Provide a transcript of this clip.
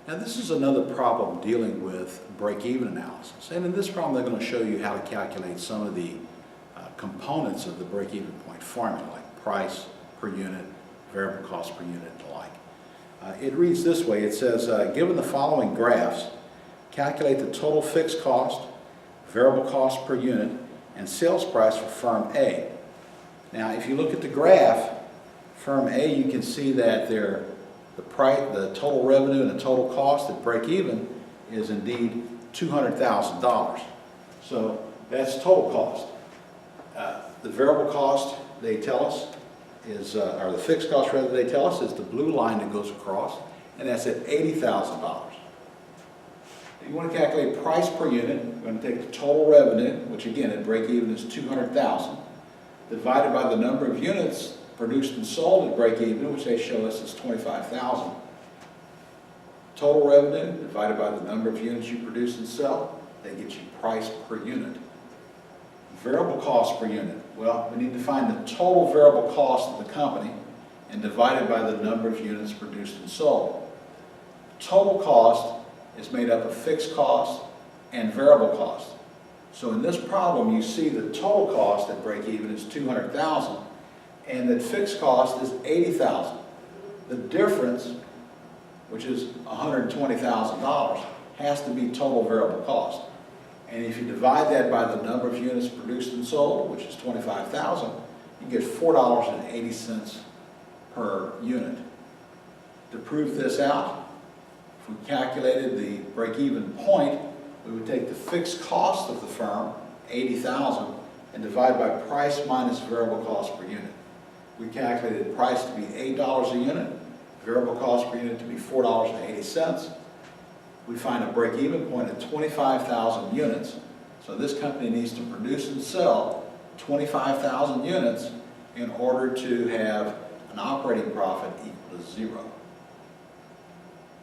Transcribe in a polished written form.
Now this is another problem dealing with break-even analysis. And in this problem they're going to show you how to calculate some of the components of the break-even point formula, like price per unit, variable cost per unit, and the like. It reads this way. It says, given the following graphs, calculate the total fixed cost, variable cost per unit, and sales price for firm A. Now if you look at the graph, firm A, you can see that the total revenue and the total cost at break even is indeed $200,000. So that's total cost. The variable cost, they tell us, is, or the fixed cost rather, they tell us, is the blue line that goes across, and that's at $80,000. If you want to calculate price per unit, we're going to take the total revenue, which again at break even is $200,000, divided by the number of units produced and sold at break even, which they show us is 25,000. Total revenue divided by the number of units you produce and sell, they get you price per unit. Variable cost per unit. Well, we need to find the total variable cost of the company and divide it by the number of units produced and sold. Total cost is made up of fixed cost and variable cost. So in this problem, you see the total cost at break even is $200,000. And that fixed cost is $80,000. The difference, which is $120,000, has to be total variable cost. And if you divide that by the number of units produced and sold, which is 25,000, you get $4.80 per unit. To prove this out, if we calculated the break-even point, we would take the fixed cost of the firm, $80,000, and divide by price minus variable cost per unit. We calculated price to be $8 a unit, variable cost per unit to be $4.80. We find a break-even point at 25,000 units. So this company needs to produce and sell 25,000 units in order to have an operating profit equal to 0.